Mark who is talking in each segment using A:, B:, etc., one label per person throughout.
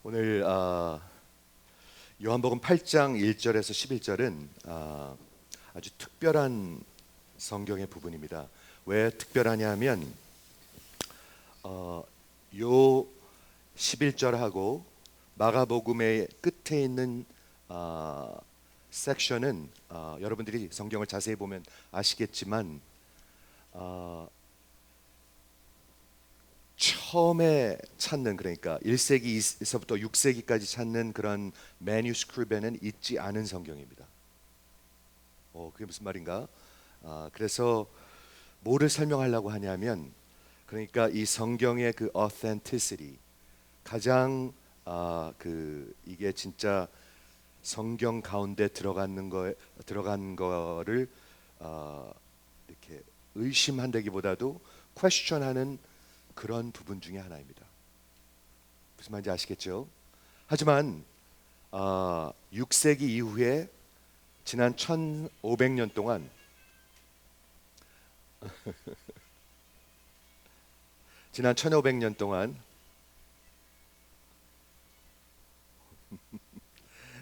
A: 오늘 요한복음 8장 1절에서 11절은 아주 특별한 성경의 부분입니다. 왜 특별하냐 하면 요 11절하고 마가복음의 끝에 있는 섹션은 여러분들이 성경을 자세히 보면 아시겠지만 처음에 찾는, 그러니까 1세기에서부터 6세기까지 찾는 그런 매뉴스크립트에는 있지 않은 성경입니다. 그게 무슨 말인가? 그래서 뭐를 설명하려고 하냐면, 그러니까 이 성경의 그 authenticity, 가장 이게 진짜 성경 가운데 들어간 거를 이렇게 의심한다기보다도 question하는 그런 부분 중에 하나입니다. 무슨 말인지 아시겠죠? 하지만 6세기 이후에 지난 1500년 동안 지난 1500년 동안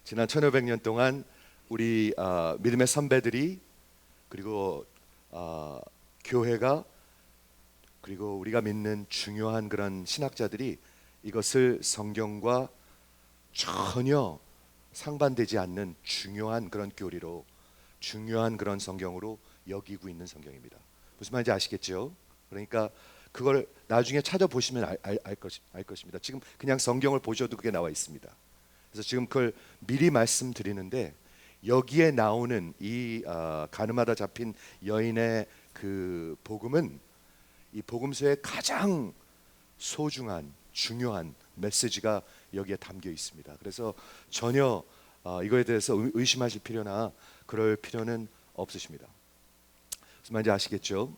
A: 지난 1500년 동안 우리 믿음의 선배들이, 그리고 교회가, 그리고 우리가 믿는 중요한 그런 신학자들이 이것을 성경과 전혀 상반되지 않는 중요한 그런 교리로, 중요한 그런 성경으로 여기고 있는 성경입니다. 무슨 말인지 아시겠죠? 그러니까 그걸 나중에 찾아보시면 알 것입니다. 지금 그냥 성경을 보셔도 그게 나와 있습니다. 그래서 지금 그걸 미리 말씀드리는데, 여기에 나오는 이 가늠하다 잡힌 여인의 그 복음은 이 복음서의 가장 소중한 중요한 메시지가 여기에 담겨 있습니다. 그래서 전혀 이거에 대해서 의심하실 필요나 그럴 필요는 없으십니다. 무슨 말인지 아시겠죠?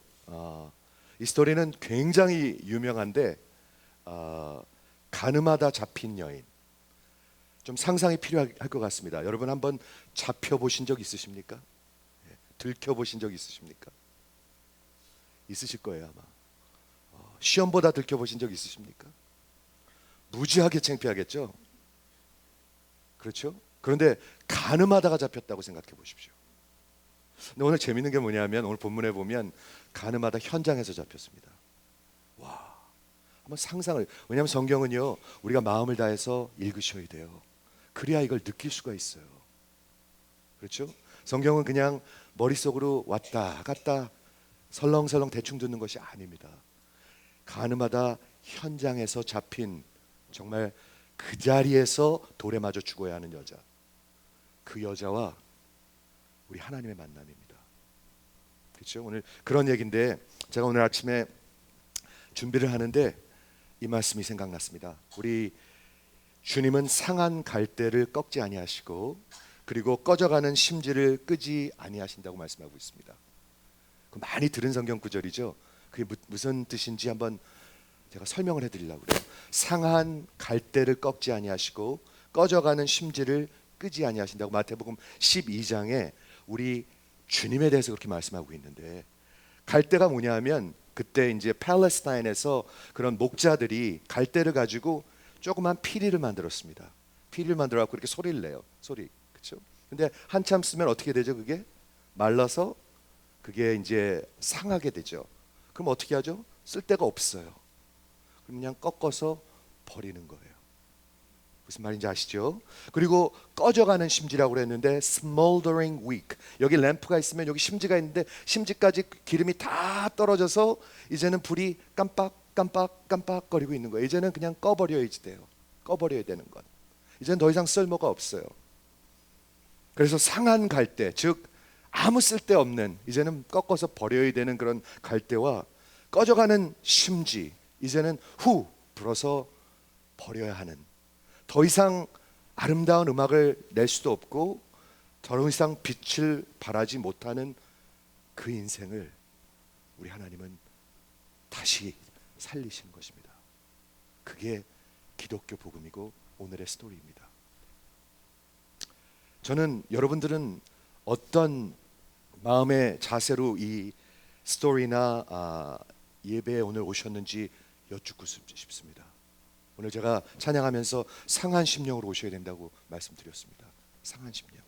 A: 이 스토리는 굉장히 유명한데, 가늠하다 잡힌 여인, 좀 상상이 필요할 것 같습니다. 여러분 한번 잡혀보신 적 있으십니까? 들켜보신 적 있으십니까? 있으실 거예요 아마. 시험보다 들켜보신 적 있으십니까? 무지하게 창피하겠죠? 그렇죠? 그런데 가늠하다가 잡혔다고 생각해 보십시오. 근데 오늘 재밌는 게 뭐냐면, 오늘 본문에 보면 가늠하다 현장에서 잡혔습니다. 와, 한번 상상을, 왜냐하면 성경은요 우리가 마음을 다해서 읽으셔야 돼요. 그래야 이걸 느낄 수가 있어요. 그렇죠? 성경은 그냥 머릿속으로 왔다 갔다 설렁설렁 대충 듣는 것이 아닙니다. 가늠하다 현장에서 잡힌, 정말 그 자리에서 돌에 맞아 죽어야 하는 여자, 그 여자와 우리 하나님의 만남입니다. 그렇죠? 오늘 그런 얘기인데, 제가 오늘 아침에 준비를 하는데 이 말씀이 생각났습니다. 우리 주님은 상한 갈대를 꺾지 아니하시고, 그리고 꺼져가는 심지를 끄지 아니하신다고 말씀하고 있습니다. 많이 들은 성경 구절이죠. 그게 무슨 뜻인지 한번 제가 설명을 해드리려고 그래요. 상한 갈대를 꺾지 아니하시고 꺼져가는 심지를 끄지 아니하신다고 마태복음 12장에 우리 주님에 대해서 그렇게 말씀하고 있는데, 갈대가 뭐냐면 그때 이제 팔레스타인에서 그런 목자들이 갈대를 가지고 조그만 피리를 만들었습니다. 피리를 만들어 갖고 이렇게 소리를 내요. 소리. 그렇죠? 근데 한참 쓰면 어떻게 되죠? 그게 말라서 그게 이제 상하게 되죠. 그럼 어떻게 하죠? 쓸 데가 없어요. 그럼 그냥 꺾어서 버리는 거예요. 무슨 말인지 아시죠? 그리고 꺼져가는 심지라고 그랬는데 smoldering wick, 여기 램프가 있으면 여기 심지가 있는데 심지까지 기름이 다 떨어져서 이제는 불이 깜빡거리고 있는 거예요. 이제는 그냥 꺼버려야지 돼요. 꺼버려야 되는 것. 이제는 더 이상 쓸모가 없어요. 그래서 상한 갈대, 즉 아무 쓸데없는, 이제는 꺾어서 버려야 되는 그런 갈대와 꺼져가는 심지, 이제는 후 불어서 버려야 하는, 더 이상 아름다운 음악을 낼 수도 없고 더 이상 빛을 발하지 못하는 그 인생을 우리 하나님은 다시 살리시는 것입니다. 그게 기독교 복음이고 오늘의 스토리입니다. 저는 여러분들은 어떤 마음의 자세로 이 스토리나 예배에 오늘 오셨는지 여쭙고 싶습니다. 오늘 제가 찬양하면서 상한 심령으로 오셔야 된다고 말씀드렸습니다. 상한 심령.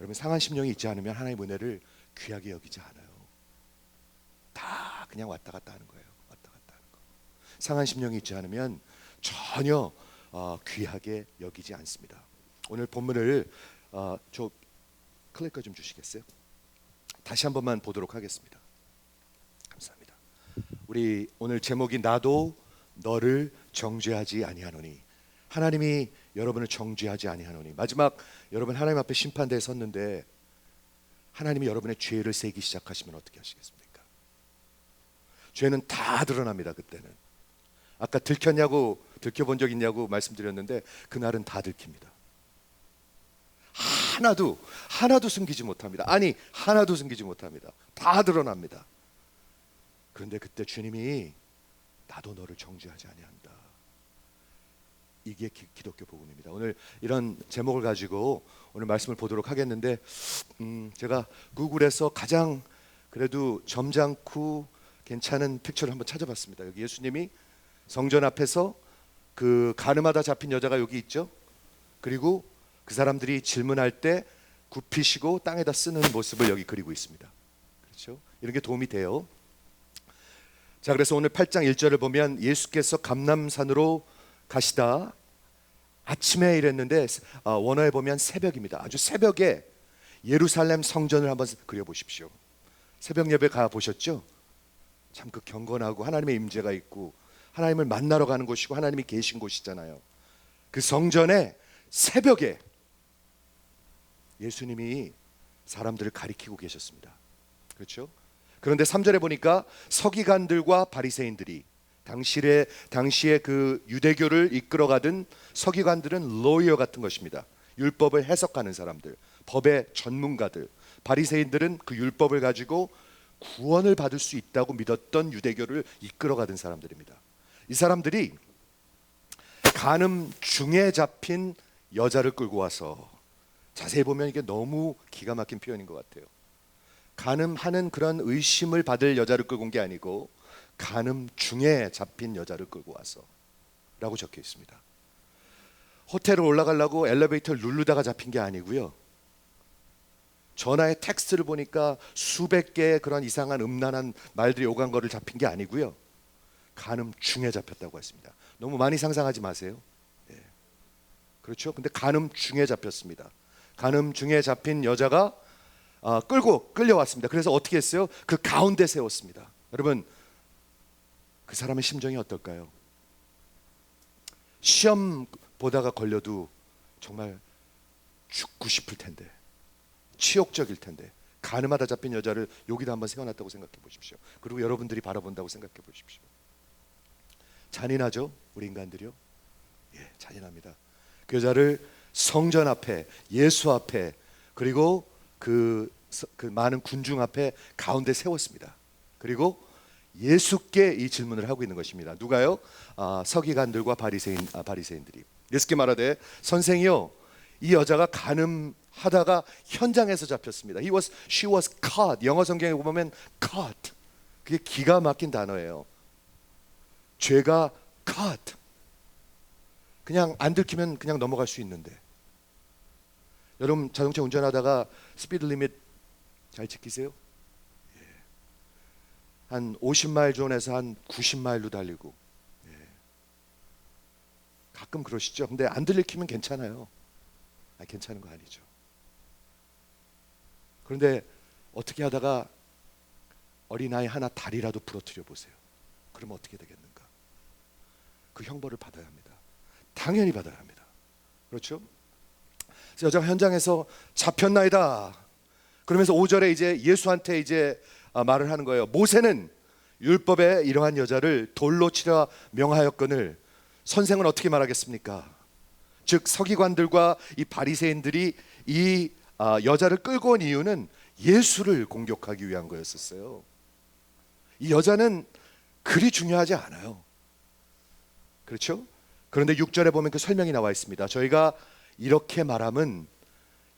A: 여러분, 상한 심령이 있지 않으면 하나님의 은혜를 귀하게 여기지 않아요. 다 그냥 왔다 갔다 하는 거예요. 왔다 갔다 하는 거. 상한 심령이 있지 않으면 전혀 귀하게 여기지 않습니다. 오늘 본문을 저 클릭커 좀 주시겠어요? 다시 한 번만 보도록 하겠습니다. 감사합니다. 우리 오늘 제목이 나도 너를 정죄하지 아니하노니. 하나님이 여러분을 정죄하지 아니하노니. 마지막 여러분 하나님 앞에 심판대에 섰는데 하나님이 여러분의 죄를 세기 시작하시면 어떻게 하시겠습니까? 죄는 다 드러납니다. 그때는. 아까 들켜본 적 있냐고 말씀드렸는데 그날은 다 들킵니다. 하나도 숨기지 못합니다. 아니, 하나도 숨기지 못합니다. 다 드러납니다. 그런데 그때 주님이 나도 너를 정죄하지 아니한다. 이게 기독교 복음입니다. 오늘 이런 제목을 가지고 오늘 말씀을 보도록 하겠는데 제가 구글에서 가장 그래도 점잖고 괜찮은 픽처를 한번 찾아봤습니다. 여기 예수님이 성전 앞에서 그 가늠하다 잡힌 여자가 여기 있죠. 그리고 그 사람들이 질문할 때 굽히시고 땅에다 쓰는 모습을 여기 그리고 있습니다. 그렇죠? 이런 게 도움이 돼요. 자, 그래서 오늘 8장 1절을 보면 예수께서 감람산으로 가시다 아침에 이랬는데 원어에 보면 새벽입니다. 아주 새벽에 예루살렘 성전을 한번 그려보십시오. 새벽 예배 가 보셨죠? 참 그 경건하고 하나님의 임재가 있고 하나님을 만나러 가는 곳이고 하나님이 계신 곳이잖아요. 그 성전에 새벽에 예수님이 사람들을 가리키고 계셨습니다. 그렇죠? 그런데 3절에 보니까 서기관들과 바리새인들이 당시에 그 유대교를 이끌어가던 서기관들은 로이어 같은 것입니다. 율법을 해석하는 사람들, 법의 전문가들. 바리새인들은 그 율법을 가지고 구원을 받을 수 있다고 믿었던 유대교를 이끌어가던 사람들입니다. 이 사람들이 간음 중에 잡힌 여자를 끌고 와서, 자세히 보면 이게 너무 기가 막힌 표현인 것 같아요. 간음하는 그런 의심을 받을 여자를 끌고 온 게 아니고 간음 중에 잡힌 여자를 끌고 와서 라고 적혀 있습니다. 호텔을 올라가려고 엘리베이터를 누르다가 잡힌 게 아니고요. 전화의 텍스트를 보니까 수백 개의 그런 이상한 음란한 말들이 오간 거를 잡힌 게 아니고요. 간음 중에 잡혔다고 했습니다. 너무 많이 상상하지 마세요. 네. 그렇죠? 근데 간음 중에 잡혔습니다. 간음 중에 잡힌 여자가 끌려왔습니다. 그래서 어떻게 했어요? 그 가운데 세웠습니다. 여러분, 그 사람의 심정이 어떨까요? 시험 보다가 걸려도 정말 죽고 싶을 텐데, 치욕적일 텐데, 간음하다 잡힌 여자를 여기다 한번 세워놨다고 생각해 보십시오. 그리고 여러분들이 바라본다고 생각해 보십시오. 잔인하죠? 우리 인간들이요? 예, 잔인합니다. 그 여자를 성전 앞에, 예수 앞에, 그리고 그 많은 군중 앞에 가운데 세웠습니다. 그리고 예수께 이 질문을 하고 있는 것입니다. 누가요? 서기관들과 바리새인들이. 예수께 말하되, 선생이요, 이 여자가 간음하다가 현장에서 잡혔습니다. She was caught. 영어 성경에 보면 caught. 그게 기가 막힌 단어예요. 죄가 caught. 그냥 안 들키면 그냥 넘어갈 수 있는데. 여러분 자동차 운전하다가 스피드 리밋 잘 지키세요? 예. 한 50마일 존에서 한 90마일로 달리고. 예. 가끔 그러시죠? 근데 안 들키면 괜찮아요. 괜찮은 거 아니죠. 그런데 어떻게 하다가 어린아이 하나 다리라도 부러뜨려 보세요. 그러면 어떻게 되겠는가? 그 형벌을 받아야 합니다. 당연히 받아야 합니다. 그렇죠? 그래서 여자가 현장에서 잡혔나이다. 그러면서 5절에 이제 예수한테 이제 말을 하는 거예요. 모세는 율법에 이러한 여자를 돌로 치라 명하였거늘 선생은 어떻게 말하겠습니까? 즉 서기관들과 이 바리새인들이 이 여자를 끌고 온 이유는 예수를 공격하기 위한 거였었어요. 이 여자는 그리 중요하지 않아요. 그렇죠? 그런데 6절에 보면 그 설명이 나와 있습니다. 저희가 이렇게 말함은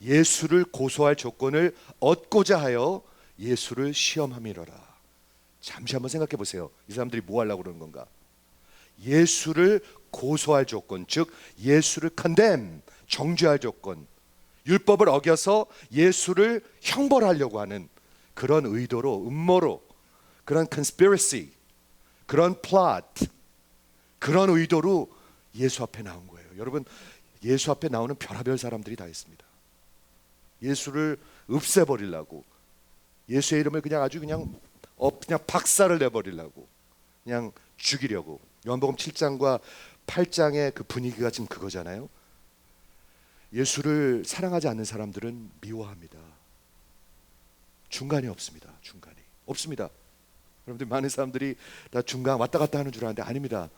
A: 예수를 고소할 조건을 얻고자 하여 예수를 시험함이로라. 잠시 한번 생각해 보세요. 이 사람들이 뭐 하려고 그러는 건가? 예수를 고소할 조건, 즉 예수를 condemn, 정죄할 조건, 율법을 어겨서 예수를 형벌하려고 하는 그런 의도로, 음모로, 그런 conspiracy, 그런 plot, 그런 의도로 예수 앞에 나온 거예요. 여러분, 예수 앞에 나오는 별의별 사람들이 다 있습니다. 예수를 없애버리려고, 예수의 이름을 그냥 아주 그냥 박살을 내버리려고, 그냥 죽이려고. 요한복음 7장과 8장의 그 분위기가 지금 그거잖아요. 예수를 사랑하지 않는 사람들은 미워합니다. 중간이 없습니다. 중간이 없습니다. 여러분들, 많은 사람들이 다 중간 왔다 갔다 하는 줄 아는데 아닙니다.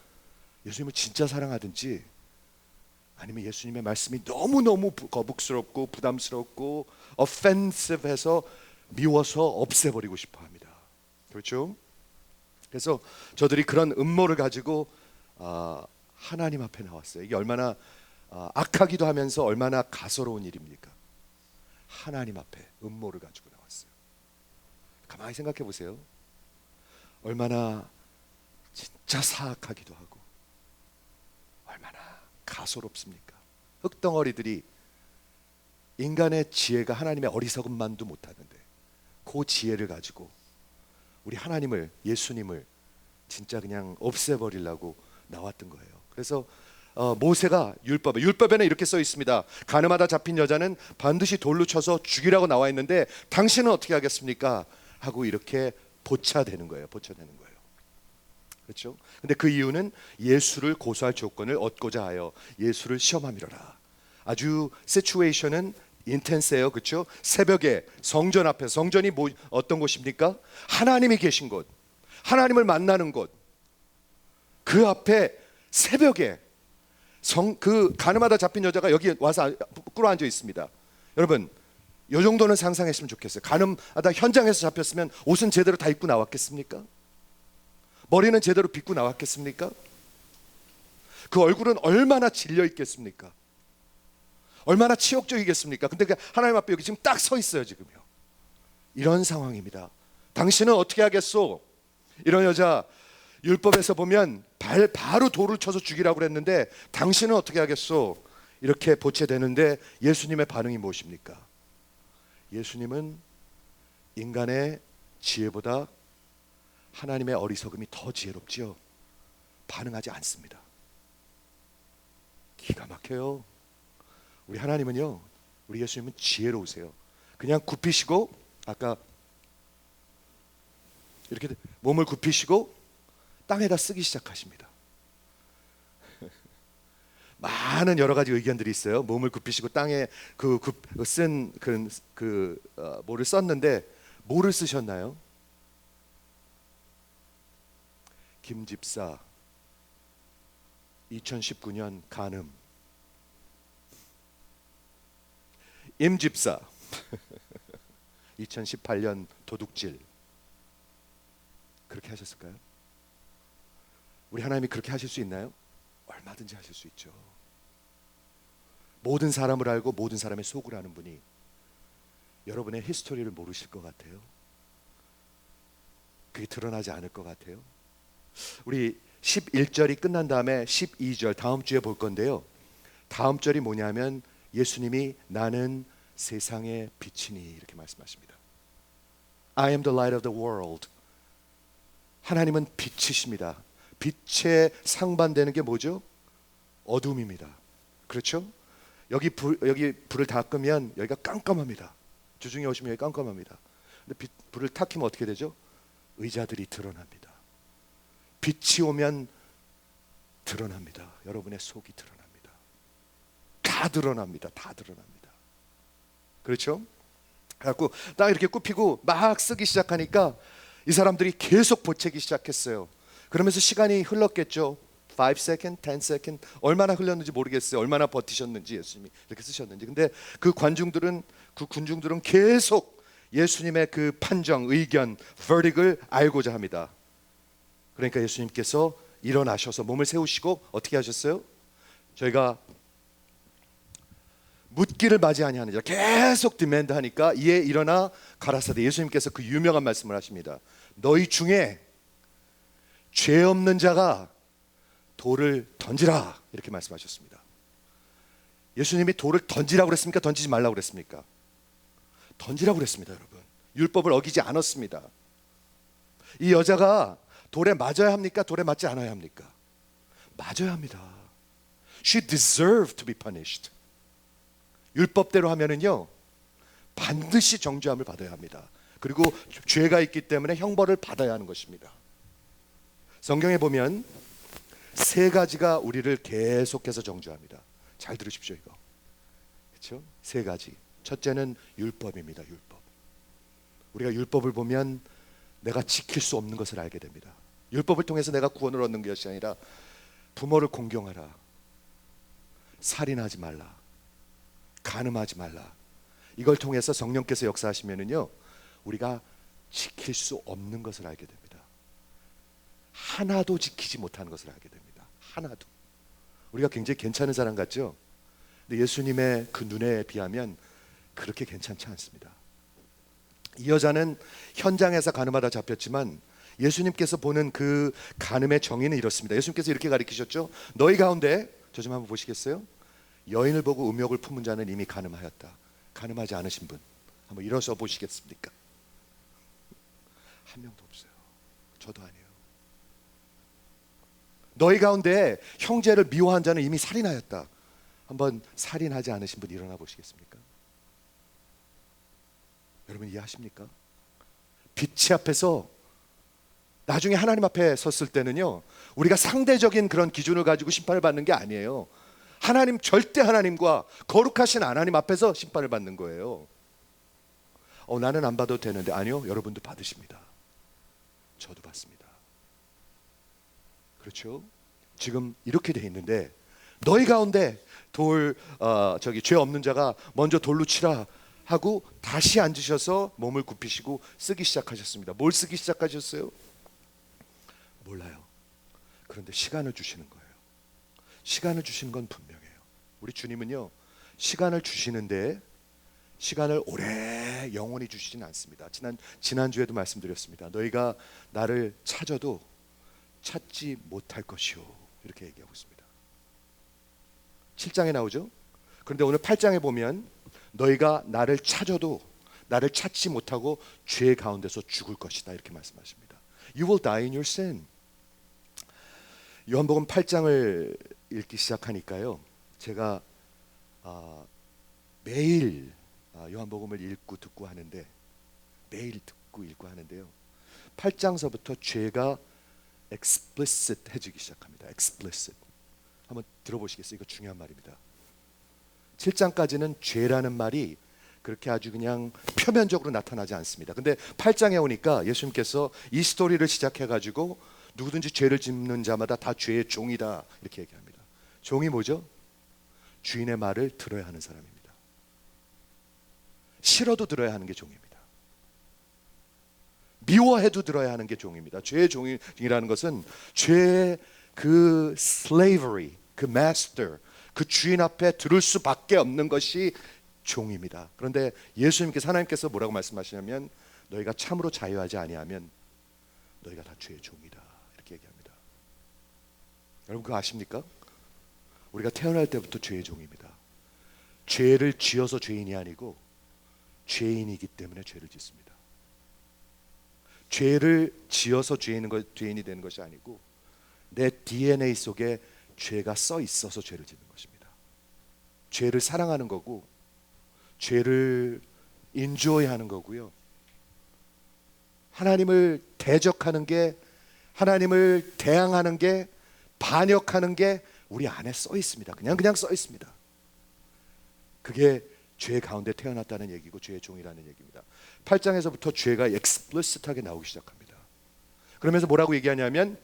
A: 예수님을 진짜 사랑하든지, 아니면 예수님의 말씀이 너무너무 거북스럽고 부담스럽고 offensive해서 미워서 없애버리고 싶어 합니다. 그렇죠? 그래서 저들이 그런 음모를 가지고 하나님 앞에 나왔어요. 이게 얼마나 악하기도 하면서 얼마나 가소로운 일입니까? 하나님 앞에 음모를 가지고 나왔어요. 가만히 생각해 보세요. 얼마나 진짜 사악하기도 하고 얼마나 가소롭습니까? 흙덩어리들이 인간의 지혜가 하나님의 어리석음만도 못하는데 그 지혜를 가지고 우리 하나님을, 예수님을 진짜 그냥 없애버리려고 나왔던 거예요. 그래서 모세가 율법에는 이렇게 써 있습니다. 가늠하다 잡힌 여자는 반드시 돌로 쳐서 죽이라고 나와 있는데 당신은 어떻게 하겠습니까? 하고 이렇게 보차되는 거예요. 보차되는 거예요. 그렇죠? 근데 그 이유는 예수를 고소할 조건을 얻고자 하여 예수를 시험함이로라. 아주 시츄에이션은 인텐스해요. 그렇죠? 새벽에 성전 앞에, 성전이 어떤 곳입니까? 하나님이 계신 곳, 하나님을 만나는 곳. 그 앞에 새벽에 그 가늠하다 잡힌 여자가 여기 와서 꿇어 앉아 있습니다. 여러분, 이 정도는 상상했으면 좋겠어요. 가늠하다 현장에서 잡혔으면 옷은 제대로 다 입고 나왔겠습니까? 머리는 제대로 빗고 나왔겠습니까? 그 얼굴은 얼마나 질려 있겠습니까? 얼마나 치욕적이겠습니까? 근데 하나님 앞에 여기 지금 딱 서 있어요. 지금요. 이런 상황입니다. 당신은 어떻게 하겠소? 이런 여자, 율법에서 보면 바로 돌을 쳐서 죽이라고 그랬는데 당신은 어떻게 하겠소? 이렇게 보채되는데 예수님의 반응이 무엇입니까? 예수님은 인간의 지혜보다 하나님의 어리석음이 더 지혜롭지요. 반응하지 않습니다. 기가 막혀요. 우리 하나님은요, 우리 예수님은 지혜로우세요. 그냥 굽히시고, 아까 이렇게 몸을 굽히시고 땅에다 쓰기 시작하십니다. 많은 여러 가지 의견들이 있어요. 몸을 굽히시고 땅에 뭐를 썼는데 뭐를 쓰셨나요? 김 집사 2019년 간음, 임 집사 2018년 도둑질. 그렇게 하셨을까요? 우리 하나님이 그렇게 하실 수 있나요? 얼마든지 하실 수 있죠. 모든 사람을 알고 모든 사람의 속을 아는 분이 여러분의 히스토리를 모르실 것 같아요? 그게 드러나지 않을 것 같아요? 우리 11절이 끝난 다음에 12절 다음 주에 볼 건데요. 다음 절이 뭐냐면 예수님이 나는 세상의 빛이니 이렇게 말씀하십니다. I am the light of the world. 하나님은 빛이십니다. 빛에 상반되는 게 뭐죠? 어둠입니다. 그렇죠? 여기 불을 다 끄면 여기가 깜깜합니다. 주중에 오시면 여기 깜깜합니다. 근데 불을 탁 켜면 어떻게 되죠? 의자들이 드러납니다. 빛이 오면 드러납니다. 여러분의 속이 드러납니다. 다 드러납니다. 다 드러납니다. 그렇죠? 그래갖고 딱 이렇게 굽히고 막 쓰기 시작하니까 이 사람들이 계속 보채기 시작했어요. 그러면서 시간이 흘렀겠죠. 5 second, 10 second, 얼마나 흘렀는지 모르겠어요. 얼마나 버티셨는지, 예수님이 이렇게 쓰셨는지. 근데 그 군중들은 계속 예수님의 그 판정, 의견, verdict을 알고자 합니다. 그러니까 예수님께서 일어나셔서 몸을 세우시고 어떻게 하셨어요? 저희가 묻기를 맞이 아니하는 자 계속 디맨드 하니까 이에 일어나 가라사대. 예수님께서 그 유명한 말씀을 하십니다. 너희 중에 죄 없는 자가 돌을 던지라 이렇게 말씀하셨습니다. 예수님이 돌을 던지라고 그랬습니까? 던지지 말라고 그랬습니까? 던지라고 그랬습니다. 여러분, 율법을 어기지 않았습니다. 이 여자가 돌에 맞아야 합니까? 돌에 맞지 않아야 합니까? 맞아야 합니다. She deserved to be punished. 율법대로 하면은요 반드시 정죄함을 받아야 합니다. 그리고 죄가 있기 때문에 형벌을 받아야 하는 것입니다. 성경에 보면 세 가지가 우리를 계속해서 정죄합니다. 잘 들으십시오. 이거 그렇죠? 세 가지. 첫째는 율법입니다. 율법. 우리가 율법을 보면 내가 지킬 수 없는 것을 알게 됩니다. 율법을 통해서 내가 구원을 얻는 것이 아니라 부모를 공경하라, 살인하지 말라, 간음하지 말라, 이걸 통해서 성령께서 역사하시면은요 우리가 지킬 수 없는 것을 알게 됩니다. 하나도 지키지 못하는 것을 알게 됩니다. 하나도. 우리가 굉장히 괜찮은 사람 같죠? 근데 예수님의 그 눈에 비하면 그렇게 괜찮지 않습니다. 이 여자는 현장에서 간음하다 잡혔지만 예수님께서 보는 그 간음의 정의는 이렇습니다. 예수님께서 이렇게 가르치셨죠. 너희 가운데, 저 좀 한번 보시겠어요? 여인을 보고 음욕을 품은 자는 이미 간음하였다. 간음하지 않으신 분 한번 일어서 보시겠습니까? 한 명도 없어요. 저도 아니에요. 너희 가운데 형제를 미워한 자는 이미 살인하였다. 한번 살인하지 않으신 분 일어나 보시겠습니까? 여러분 이해하십니까? 빛이 앞에서 나중에 하나님 앞에 섰을 때는요 우리가 상대적인 그런 기준을 가지고 심판을 받는 게 아니에요. 하나님, 절대 하나님과 거룩하신 하나님 앞에서 심판을 받는 거예요. 나는 안 받아도 되는데, 아니요, 여러분도 받으십니다. 저도 받습니다. 그렇죠? 지금 이렇게 돼 있는데 너희 가운데 죄 없는 자가 먼저 돌로 치라 하고 다시 앉으셔서 몸을 굽히시고 쓰기 시작하셨습니다. 뭘 쓰기 시작하셨어요? 몰라요. 그런데 시간을 주시는 거예요. 시간을 주시는 건 분명해요. 우리 주님은요 시간을 주시는데 시간을 오래 영원히 주시지는 않습니다. 지난주에도 말씀드렸습니다. 너희가 나를 찾아도 찾지 못할 것이요 이렇게 얘기하고 있습니다. 7장에 나오죠. 그런데 오늘 8장에 보면 너희가 나를 찾아도 나를 찾지 못하고 죄 가운데서 죽을 것이다 이렇게 말씀하십니다. You will die in your sin. 요한복음 8장을 읽기 시작하니까요 제가 매일 요한복음을 읽고 듣고 하는데 매일 듣고 읽고 하는데요 8장서부터 죄가 explicit 해지기 시작합니다. explicit. 한번 들어보시겠어요? 이거 중요한 말입니다. 7장까지는 죄라는 말이 그렇게 아주 그냥 표면적으로 나타나지 않습니다. 근데 8장에 오니까 예수님께서 이 스토리를 시작해가지고 누구든지 죄를 짓는 자마다 다 죄의 종이다 이렇게 얘기합니다. 종이 뭐죠? 주인의 말을 들어야 하는 사람입니다. 싫어도 들어야 하는 게 종입니다. 미워해도 들어야 하는 게 종입니다. 죄의 종이라는 것은 죄의 그 slavery, 그 master, 그 주인 앞에 들을 수밖에 없는 것이 종입니다. 그런데 예수님께서 하나님께서 뭐라고 말씀하시냐면 너희가 참으로 자유하지 아니하면 너희가 다 죄의 종이다 이렇게 얘기합니다. 여러분 그거 아십니까? 우리가 태어날 때부터 죄의 종입니다. 죄를 지어서 죄인이 아니고 죄인이기 때문에 죄를 짓습니다. 죄를 지어서 죄인이 되는 것이 아니고 내 DNA 속에 죄가 써 있어서 죄를 짓는 것입니다. 죄를 사랑하는 거고 죄를 인조이하는 거고요. 하나님을 대적하는 게, 하나님을 대항하는 게, 반역하는 게 우리 안에 써 있습니다. 그냥 써 있습니다. 그게 죄 가운데 태어났다는 얘기고 죄의 종이라는 얘기입니다. 8장에서부터 죄가 explicit하게 나오기 시작합니다. 그러면서 뭐라고 얘기하냐면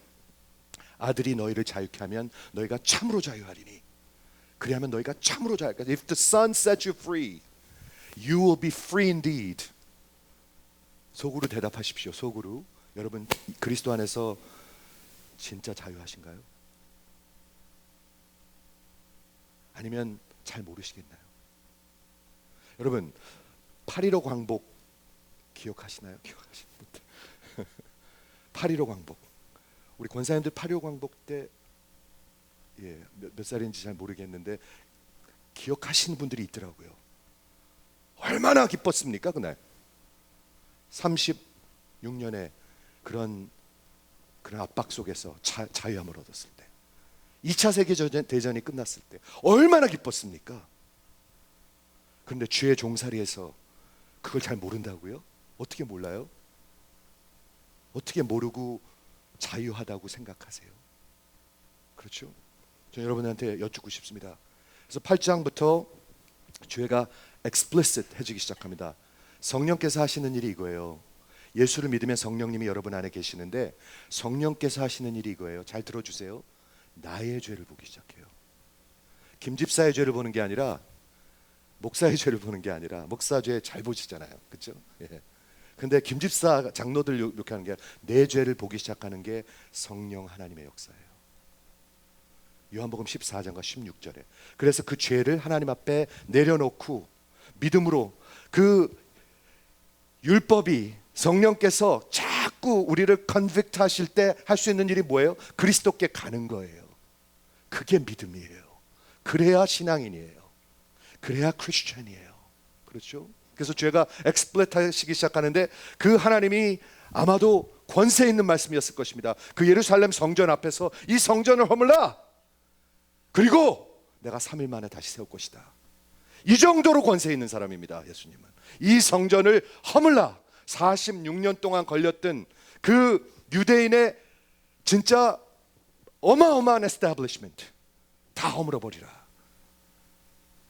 A: 아들이 너희를 자유케 하면 너희가 참으로 자유하리니 그리하면 너희가 참으로 자유하리니 If the Son set you free, you will be free indeed. 속으로 대답하십시오. 속으로. 여러분 그리스도 안에서 진짜 자유하신가요? 아니면 잘 모르시겠나요? 여러분 8.15 광복 기억하시나요? 기억하시는 분들 8.15 광복 우리 권사님들 8.15 광복 때 몇 살인지 잘 모르겠는데 기억하시는 분들이 있더라고요. 얼마나 기뻤습니까 그날. 36년의 그런 압박 속에서 자유함을 얻었을 때, 2차 세계대전이 끝났을 때 얼마나 기뻤습니까? 그런데 주의 종살이에서 그걸 잘 모른다고요? 어떻게 몰라요? 어떻게 모르고 자유하다고 생각하세요? 그렇죠? 저 여러분한테 여쭙고 싶습니다. 그래서 8장부터 죄가 explicit 해지기 시작합니다. 성령께서 하시는 일이 이거예요. 예수를 믿으면 성령님이 여러분 안에 계시는데 성령께서 하시는 일이 이거예요. 잘 들어주세요. 나의 죄를 보기 시작해요. 김집사의 죄를 보는 게 아니라, 목사의 죄를 보는 게 아니라, 목사 죄 잘 보시잖아요. 그렇죠? 예. 근데 김집사 장로들 이렇게 하는 게 아니라 내 죄를 보기 시작하는 게 성령 하나님의 역사예요. 요한복음 14장과 16절에. 그래서 그 죄를 하나님 앞에 내려놓고 믿음으로, 그 율법이 성령께서 자꾸 우리를 컨빅트 하실 때 할 수 있는 일이 뭐예요? 그리스도께 가는 거예요. 그게 믿음이에요. 그래야 신앙인이에요. 그래야 크리스천이에요. 그렇죠? 그래서 죄가 엑스플레이트 하시기 시작하는데 그 하나님이 아마도 권세 있는 말씀이었을 것입니다. 그 예루살렘 성전 앞에서 이 성전을 허물라, 그리고 내가 3일 만에 다시 세울 것이다. 이 정도로 권세 있는 사람입니다. 예수님은 이 성전을 허물라, 46년 동안 걸렸던 그 유대인의 진짜 어마어마한 에스타블리시먼트 다 허물어버리라,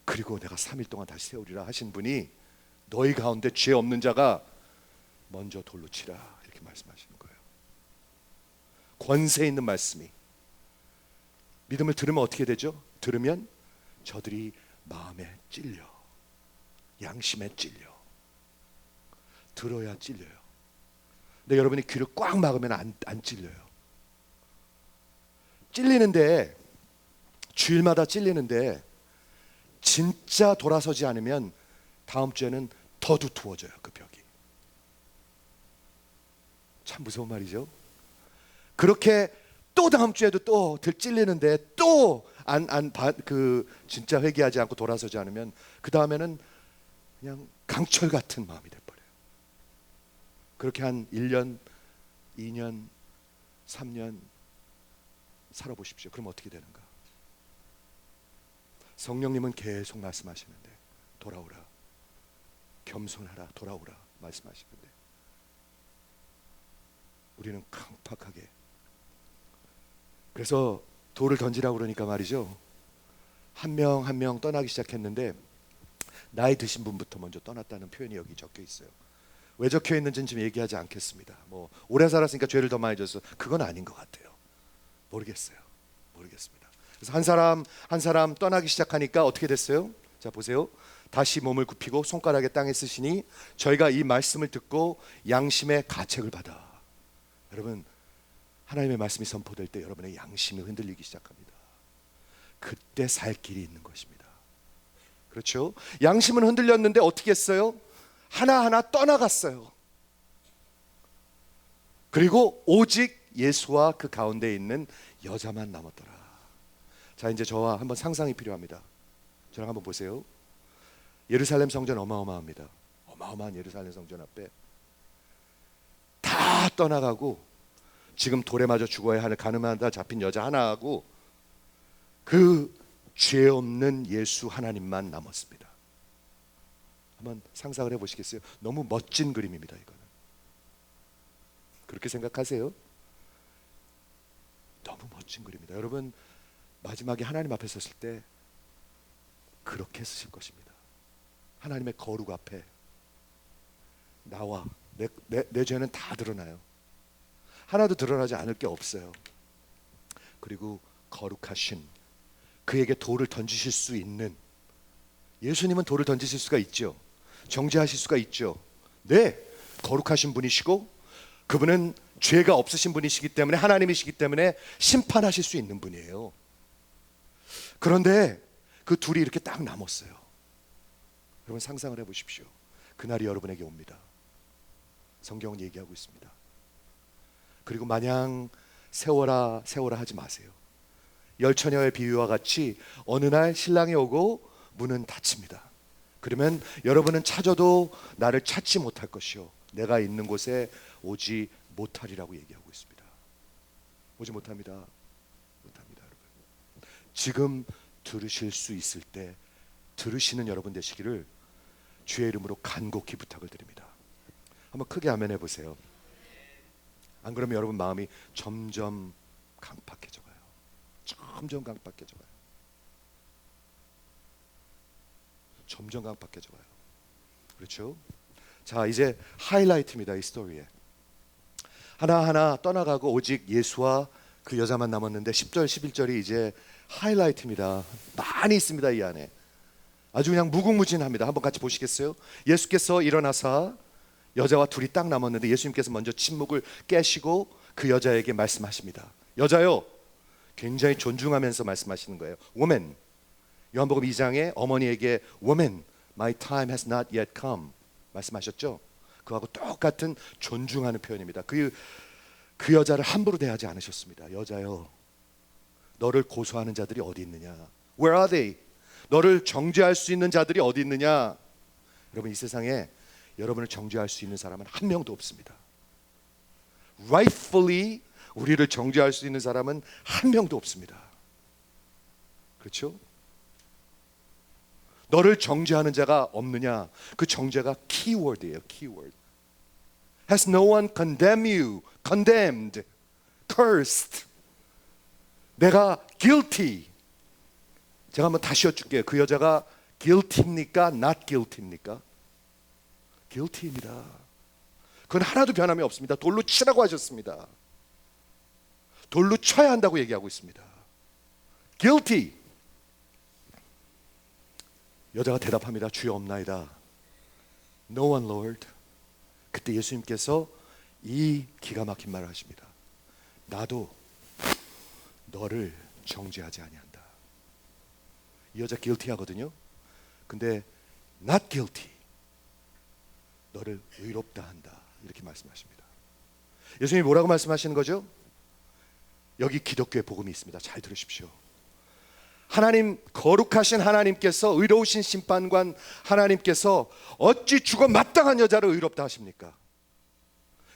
A: 그리고 내가 3일 동안 다시 세우리라 하신 분이 너희 가운데 죄 없는 자가 먼저 돌로 치라, 이렇게 말씀하시는 거예요. 권세 있는 말씀이. 믿음을 들으면 어떻게 되죠? 들으면 저들이 마음에 찔려, 양심에 찔려. 들어야 찔려요. 근데 여러분이 귀를 꽉 막으면 안 찔려요. 찔리는데, 주일마다 찔리는데 진짜 돌아서지 않으면 다음 주에는 더 두터워져요. 그 벽이. 참 무서운 말이죠. 그렇게 또 다음 주에도 또 들 찔리는데 또 진짜 회개하지 않고 돌아서지 않으면 그 다음에는 그냥 강철 같은 마음이 돼버려요. 그렇게 한 1년, 2년, 3년 살아보십시오. 그럼 어떻게 되는가? 성령님은 계속 말씀하시는데 돌아오라, 겸손하라, 돌아오라 말씀하시는데 우리는 강팍하게. 그래서 돌을 던지라고 그러니까 말이죠, 한 명 한 명 떠나기 시작했는데 나이 드신 분부터 먼저 떠났다는 표현이 여기 적혀 있어요. 왜 적혀 있는지는 지금 얘기하지 않겠습니다. 뭐 오래 살았으니까 죄를 더 많이 졌어, 그건 아닌 것 같아요. 모르겠습니다. 그래서 한 사람 떠나기 시작하니까 어떻게 됐어요? 자 보세요. 다시 몸을 굽히고 손가락에 땅에 쓰시니 저희가 이 말씀을 듣고 양심의 가책을 받아. 여러분, 하나님의 말씀이 선포될 때 여러분의 양심이 흔들리기 시작합니다. 그때 살 길이 있는 것입니다. 그렇죠? 양심은 흔들렸는데 어떻게 했어요? 하나하나 떠나갔어요. 그리고 오직 예수와 그 가운데 있는 여자만 남았더라. 자, 이제 저와 한번 상상이 필요합니다. 저랑 한번 보세요. 예루살렘 성전 어마어마합니다. 어마어마한 예루살렘 성전 앞에 다 떠나가고 지금 돌에 맞아 죽어야 하는 가늠하다 잡힌 여자 하나하고 그 죄 없는 예수 하나님만 남았습니다. 한번 상상을 해보시겠어요? 너무 멋진 그림입니다. 이거는 그렇게 생각하세요? 너무 멋진 그림입니다. 여러분, 마지막에 하나님 앞에 섰을 때 그렇게 쓰실 것입니다. 하나님의 거룩 앞에 나와 내 죄는 다 드러나요. 하나도 드러나지 않을 게 없어요. 그리고 거룩하신 그에게 돌을 던지실 수 있는, 예수님은 돌을 던지실 수가 있죠. 정죄하실 수가 있죠. 네, 거룩하신 분이시고 그분은 죄가 없으신 분이시기 때문에, 하나님이시기 때문에 심판하실 수 있는 분이에요. 그런데 그 둘이 이렇게 딱 남았어요. 여러분 상상을 해보십시오. 그날이 여러분에게 옵니다. 성경은 얘기하고 있습니다. 그리고 마냥 세워라 세워라 하지 마세요. 열처녀의 비유와 같이 어느 날 신랑이 오고 문은 닫힙니다. 그러면 여러분은 찾아도 나를 찾지 못할 것이요 내가 있는 곳에 오지 못하리라고 얘기하고 있습니다. 오지 못합니다. 못합니다, 여러분. 지금 들으실 수 있을 때 들으시는 여러분 되시기를 주의 이름으로 간곡히 부탁을 드립니다. 한번 크게 아멘 해보세요. 안 그러면 여러분 마음이 점점 강팍해져 가요. 점점 강팍해져 가요. 점점 강팍해져 가요. 그렇죠? 자, 이제 하이라이트입니다. 이 스토리에 하나하나 떠나가고 오직 예수와 그 여자만 남았는데 10절 11절이 이제 하이라이트입니다. 많이 있습니다. 이 안에 아주 그냥 무궁무진합니다. 한번 같이 보시겠어요? 예수께서 일어나사 여자와 둘이 딱 남았는데 예수님께서 먼저 침묵을 깨시고 그 여자에게 말씀하십니다. 여자요, 굉장히 존중하면서 말씀하시는 거예요. Woman, 요한복음 2장에 어머니에게 Woman, my time has not yet come 말씀하셨죠? 그하고 똑같은 존중하는 표현입니다. 그 여자를 함부로 대하지 않으셨습니다. 여자요, 너를 고소하는 자들이 어디 있느냐? Where are they? 너를 정죄할 수 있는 자들이 어디 있느냐? 여러분, 이 세상에 여러분을 정죄할 수 있는 사람은 한 명도 없습니다. Rightfully 우리를 정죄할 수 있는 사람은 한 명도 없습니다. 그렇죠? 너를 정죄하는 자가 없느냐? 그 정죄가 키워드예요. 키워드. Has no one condemned you? Condemned, cursed. 내가 guilty. 제가 한번 다시 여쭐게요. 그 여자가 guilty입니까? Not guilty입니까? guilty입니다. 그건 하나도 변함이 없습니다. 돌로 치라고 하셨습니다. 돌로 쳐야 한다고 얘기하고 있습니다. guilty. 여자가 대답합니다. 주여 없나이다. No one, Lord. 그때 예수님께서 이 기가 막힌 말을 하십니다. 나도 너를 정죄하지 아니한다. 이 여자 guilty 하거든요. 근데 not guilty. 너를 의롭다 한다. 이렇게 말씀하십니다. 예수님이 뭐라고 말씀하시는 거죠? 여기 기독교의 복음이 있습니다. 잘 들으십시오. 하나님, 거룩하신 하나님께서, 의로우신 심판관 하나님께서 어찌 죽어 마땅한 여자를 의롭다 하십니까?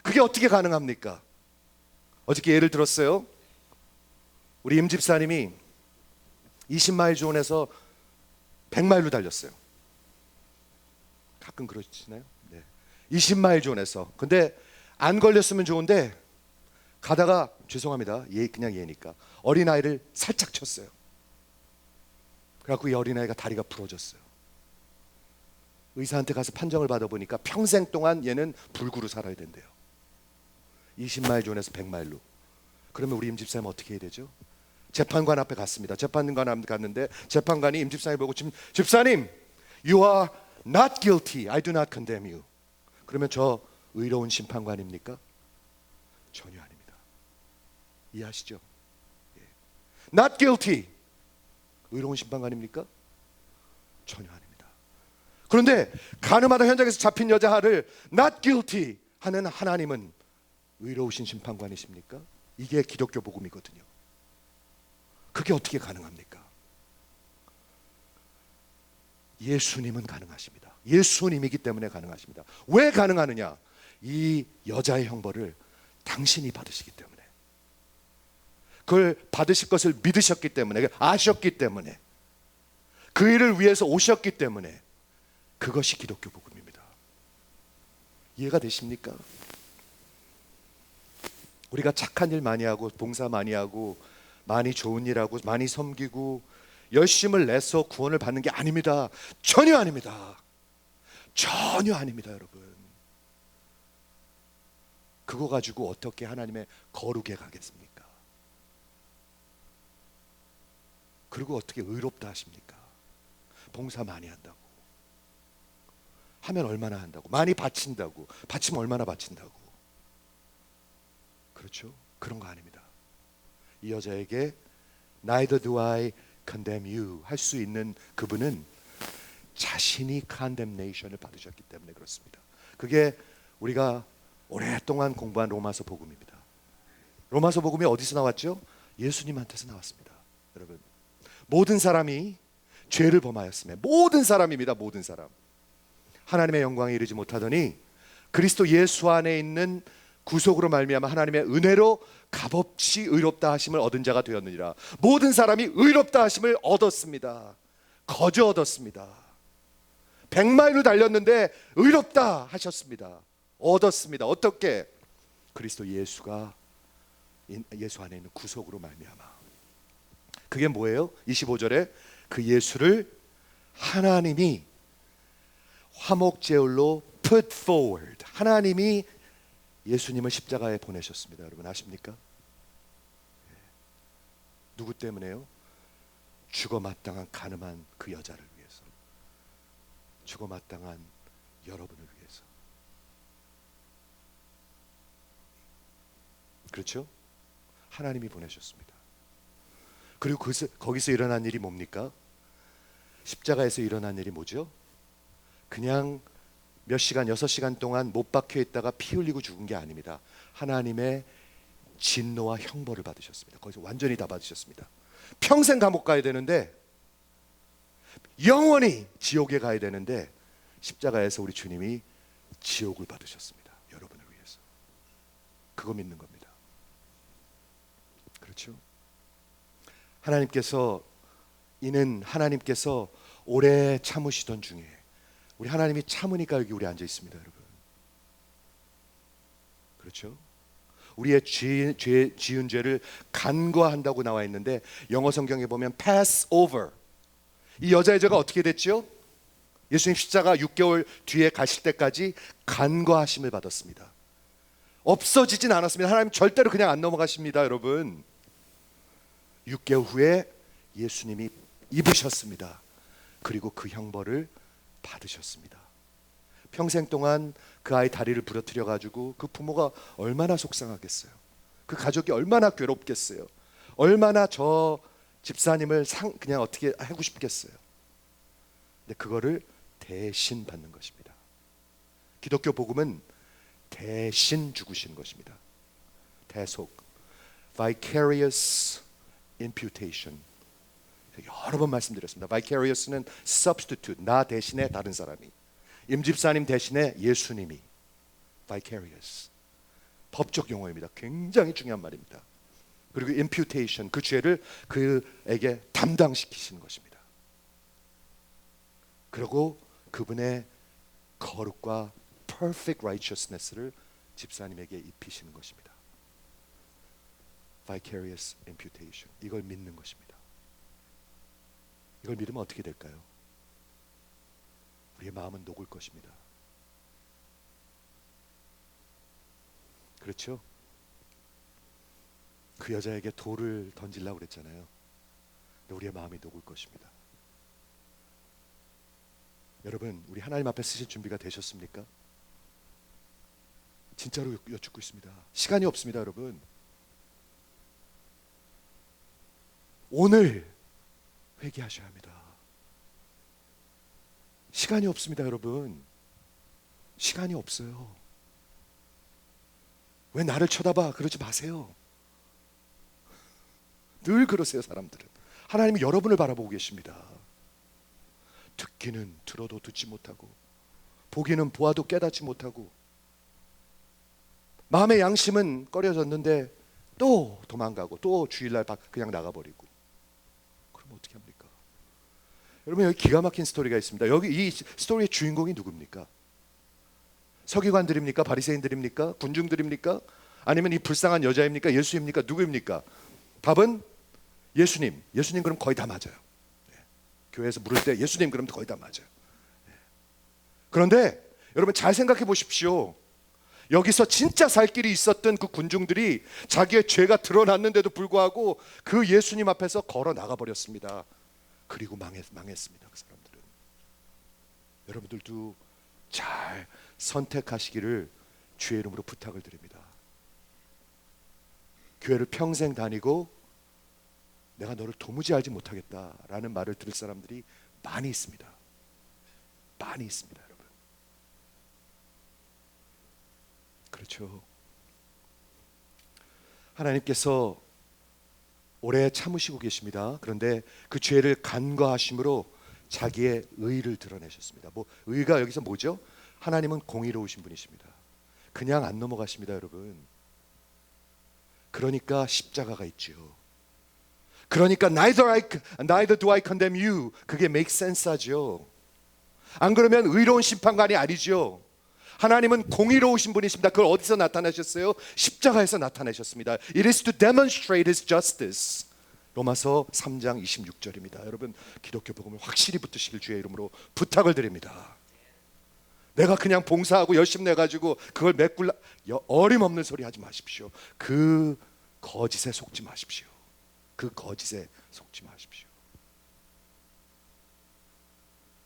A: 그게 어떻게 가능합니까? 어저께 예를 들었어요. 우리 임 집사님이 20마일 존에서 100마일로 달렸어요. 가끔 그러시나요? 네. 20마일 존에서. 근데 안 걸렸으면 좋은데 가다가, 죄송합니다, 그냥 얘니까 어린아이를 살짝 쳤어요. 그래갖고 이 어린아이가 다리가 부러졌어요. 의사한테 가서 판정을 받아보니까 평생 동안 얘는 불구로 살아야 된대요. 20마일 존에서 100마일로. 그러면 우리 임 집사님 어떻게 해야 되죠? 재판관 앞에 갔습니다. 재판관 앞에 갔는데 재판관이 임 집사님 보고, 집사님, you are not guilty. I do not condemn you. 그러면 저 의로운 심판관입니까? 전혀 아닙니다. 이해하시죠? 예. Not guilty. 의로운 심판관입니까? 전혀 아닙니다. 그런데 가늠하다 현장에서 잡힌 여자를 not guilty 하는 하나님은 의로우신 심판관이십니까? 이게 기독교 복음이거든요. 그게 어떻게 가능합니까? 예수님은 가능하십니다. 예수님이기 때문에 가능하십니다. 왜 가능하느냐? 이 여자의 형벌을 당신이 받으시기 때문에, 그걸 받으실 것을 믿으셨기 때문에, 아셨기 때문에, 그 일을 위해서 오셨기 때문에, 그것이 기독교 복음입니다. 이해가 되십니까? 우리가 착한 일 많이 하고 봉사 많이 하고 많이 좋은 일 하고 많이 섬기고 열심을 내서 구원을 받는 게 아닙니다. 전혀 아닙니다. 전혀 아닙니다, 여러분. 그거 가지고 어떻게 하나님의 거룩에 가겠습니까? 그리고 어떻게 의롭다 하십니까? 봉사 많이 한다고 하면 얼마나 한다고, 많이 바친다고, 바치면 얼마나 바친다고. 그렇죠? 그런 거 아닙니다. 이 여자에게 Neither do I condemn you 할 수 있는 그분은 자신이 condemnation을 받으셨기 때문에 그렇습니다. 그게 우리가 오랫동안 공부한 로마서 복음입니다. 로마서 복음이 어디서 나왔죠? 예수님한테서 나왔습니다. 여러분, 모든 사람이 죄를 범하였으며, 모든 사람입니다. 모든 사람 하나님의 영광에 이르지 못하더니 그리스도 예수 안에 있는 구속으로 말미암아 하나님의 은혜로 값없이 의롭다 하심을 얻은 자가 되었느니라. 모든 사람이 의롭다 하심을 얻었습니다. 거저 얻었습니다. 100마일을 달렸는데 의롭다 하셨습니다. 얻었습니다. 어떻게? 그리스도 예수 안에 있는 구속으로 말미암아. 그게 뭐예요? 25절에 그 예수를 하나님이 화목제물로 put forward, 하나님이 예수님을 십자가에 보내셨습니다. 여러분 아십니까? 누구 때문에요? 죽어 마땅한 가늠한 그 여자를 위해서, 죽어 마땅한 여러분을 위해서. 그렇죠? 하나님이 보내셨습니다. 그리고 거기서 일어난 일이 뭡니까? 십자가에서 일어난 일이 뭐죠? 그냥 몇 시간, 6시간 동안 못 박혀 있다가 피 흘리고 죽은 게 아닙니다. 하나님의 진노와 형벌을 받으셨습니다. 거기서 완전히 다 받으셨습니다. 평생 감옥 가야 되는데, 영원히 지옥에 가야 되는데, 십자가에서 우리 주님이 지옥을 받으셨습니다. 여러분을 위해서. 그거 믿는 겁니다. 그렇죠? 하나님께서 오래 참으시던 중에, 우리 하나님이 참으니까 여기 우리 앉아 있습니다, 여러분. 그렇죠? 우리의 지은 죄를 간과한다고 나와 있는데, 영어 성경에 보면 pass over. 이 여자의 죄가 어떻게 됐죠? 예수님 십자가 6개월 뒤에 가실 때까지 간과하심을 받았습니다. 없어지진 않았습니다. 하나님 절대로 그냥 안 넘어가십니다, 여러분. 6개월 후에 예수님이 입으셨습니다. 그리고 그 형벌을 받으셨습니다. 평생 동안 그 아이 다리를 부러뜨려 가지고 그 부모가 얼마나 속상하겠어요. 그 가족이 얼마나 괴롭겠어요. 얼마나 저 집사님을 그냥 어떻게 하고 싶겠어요. 근데 그거를 대신 받는 것입니다. 기독교 복음은 대신 죽으시는 것입니다. 대속, vicarious imputation. 여러 번 말씀드렸습니다. vicarious는 substitute, 나 대신에 다른 사람이, 임집사님 대신에 예수님이. vicarious, 법적 용어입니다. 굉장히 중요한 말입니다. 그리고 imputation, 그 죄를 그에게 담당시키시는 것입니다. 그리고 그분의 거룩과 perfect righteousness를 집사님에게 입히시는 것입니다. vicarious imputation, 이걸 믿는 것입니다. 이걸 믿으면 어떻게 될까요? 우리의 마음은 녹을 것입니다. 그렇죠? 그 여자에게 돌을 던지려고 그랬잖아요. 근데 우리의 마음이 녹을 것입니다. 여러분, 우리 하나님 앞에 쓰실 준비가 되셨습니까? 진짜로 여쭙고 있습니다. 시간이 없습니다, 여러분. 오늘 회개하셔야 합니다. 시간이 없습니다, 여러분. 시간이 없어요. 왜 나를 쳐다봐? 그러지 마세요. 늘 그러세요, 사람들은. 하나님이 여러분을 바라보고 계십니다. 듣기는 들어도 듣지 못하고, 보기는 보아도 깨닫지 못하고, 마음의 양심은 꺼려졌는데 또 도망가고, 또 주일날 그냥 나가버리고. 그럼 어떻게 합니까? 여러분, 여기 기가 막힌 스토리가 있습니다. 여기 이 스토리의 주인공이 누굽니까? 서기관들입니까? 바리새인들입니까? 군중들입니까? 아니면 이 불쌍한 여자입니까? 예수입니까? 누구입니까? 답은 예수님. 예수님 그럼 거의 다 맞아요. 교회에서 물을 때 예수님 그럼 거의 다 맞아요. 그런데 여러분 잘 생각해 보십시오. 여기서 진짜 살 길이 있었던 그 군중들이 자기의 죄가 드러났는데도 불구하고 그 예수님 앞에서 걸어 나가 버렸습니다. 그리고 망했습니다. 그 사람들은. 여러분들도 잘 선택하시기를 주의 이름으로 부탁을 드립니다. 교회를 평생 다니고 내가 너를 도무지 알지 못하겠다라는 말을 들을 사람들이 많이 있습니다. 많이 있습니다, 여러분. 그렇죠. 하나님께서 오래 참으시고 계십니다. 그런데 그 죄를 간과하심으로 자기의 의를 드러내셨습니다. 뭐 의가 여기서 뭐죠? 하나님은 공의로우신 분이십니다. 그냥 안 넘어가십니다, 여러분. 그러니까 십자가가 있죠. 그러니까 neither do I condemn you. 그게 make sense 하죠. 안 그러면 의로운 심판관이 아니죠. 하나님은 공의로우신 분이십니다. 그걸 어디서 나타내셨어요? 십자가에서 나타내셨습니다. It is to demonstrate His justice. 로마서 3장 26절입니다. 여러분 기독교 복음을 확실히 붙드시길 주의 이름으로 부탁을 드립니다. 내가 그냥 봉사하고 열심히 내가지고 그걸 메꿀라 어림없는 소리 하지 마십시오. 그 거짓에 속지 마십시오. 그 거짓에 속지 마십시오.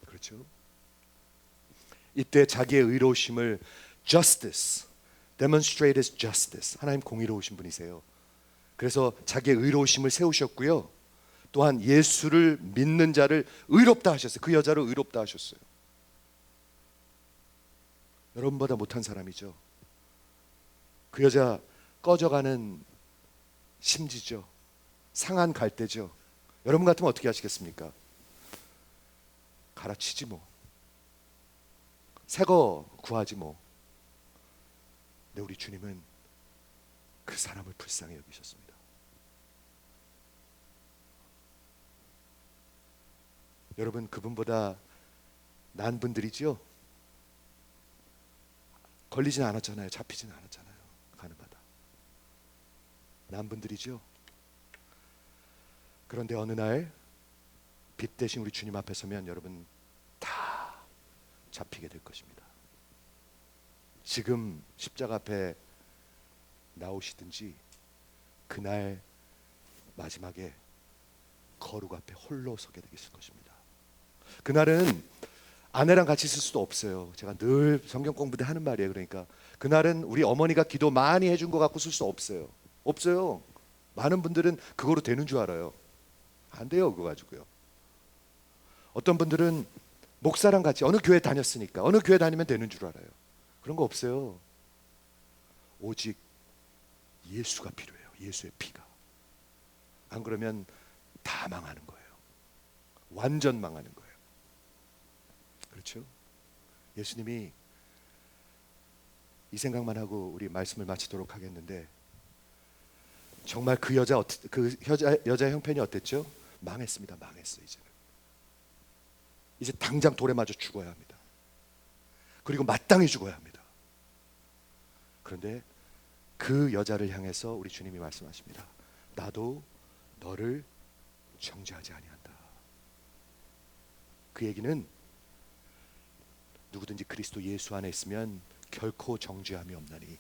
A: 그렇죠? 이때 자기의 의로우심을 justice, demonstrate His justice. 하나님 공의로우신 분이세요. 그래서 자기의 의로우심을 세우셨고요. 또한 예수를 믿는 자를 의롭다 하셨어요. 그 여자를 의롭다 하셨어요. 여러분보다 못한 사람이죠. 그 여자 꺼져가는 심지죠. 상한 갈대죠. 여러분 같으면 어떻게 하시겠습니까? 갈아치지 뭐. 새거 구하지 뭐. 근데 우리 주님은 그 사람을 불쌍히 여기셨습니다. 여러분 그분보다 나은 분들이죠. 걸리진 않았잖아요. 잡히진 않았잖아요. 가는 바다. 나은 분들이죠. 그런데 어느 날 빛 대신 우리 주님 앞에 서면 여러분 다 잡히게 될 것입니다. 지금 십자가 앞에 나오시든지 그날 마지막에 거룩 앞에 홀로 서게 되실 것입니다. 그날은 아내랑 같이 있을 수도 없어요. 제가 늘 성경 공부 때 하는 말이에요. 그러니까 그날은 우리 어머니가 기도 많이 해준 것 같고 쓸 수 없어요. 없어요. 많은 분들은 그거로 되는 줄 알아요. 안 돼요. 그거 가지고요. 어떤 분들은 목사랑 같이 어느 교회 다녔으니까 어느 교회 다니면 되는 줄 알아요. 그런 거 없어요. 오직 예수가 필요해요. 예수의 피가. 안 그러면 다 망하는 거예요. 완전 망하는 거예요. 그렇죠? 예수님이 이 생각만 하고 우리 말씀을 마치도록 하겠는데 정말 그 여자 형편이 어땠죠? 망했습니다. 망했어요. 이제 당장 돌에 맞아 죽어야 합니다. 그리고 마땅히 죽어야 합니다. 그런데 그 여자를 향해서 우리 주님이 말씀하십니다. 나도 너를 정죄하지 아니한다. 그 얘기는 누구든지 그리스도 예수 안에 있으면 결코 정죄함이 없나니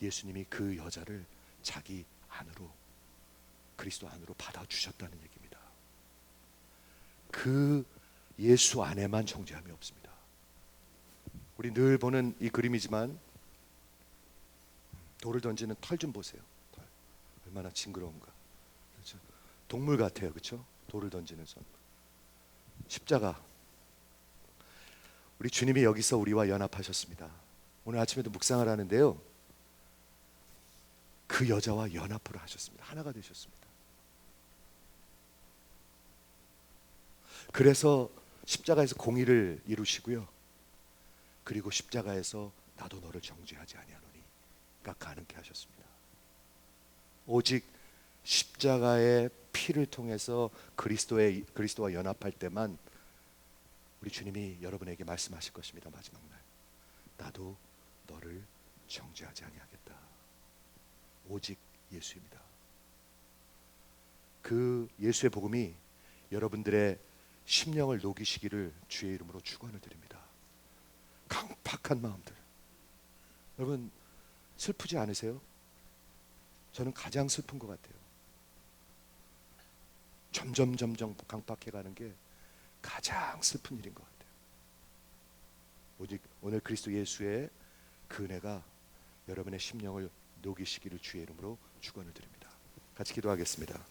A: 예수님이 그 여자를 자기 안으로 그리스도 안으로 받아주셨다는 얘기입니다. 그 예수 안에만 정죄함이 없습니다. 우리 늘 보는 이 그림이지만 돌을 던지는 털 좀 보세요. 털. 얼마나 징그러운가. 그렇죠? 동물 같아요. 그렇죠? 돌을 던지는 손. 십자가. 우리 주님이 여기서 우리와 연합하셨습니다. 오늘 아침에도 묵상을 하는데요. 그 여자와 연합을 하셨습니다. 하나가 되셨습니다. 그래서 십자가에서 공의를 이루시고요. 그리고 십자가에서 나도 너를 정죄하지 아니하노니가 가능케 하셨습니다. 오직 십자가의 피를 통해서 그리스도와 연합할 때만 우리 주님이 여러분에게 말씀하실 것입니다. 마지막 날 나도 너를 정죄하지 아니하겠다. 오직 예수입니다. 그 예수의 복음이 여러분들의 심령을 녹이시기를 주의 이름으로 축원을 드립니다. 강팍한 마음들. 여러분 슬프지 않으세요? 저는 가장 슬픈 것 같아요. 점점 강팍해가는 게 가장 슬픈 일인 것 같아요. 오직 오늘 그리스도 예수의 그 은혜가 여러분의 심령을 녹이시기를 주의 이름으로 축원을 드립니다. 같이 기도하겠습니다.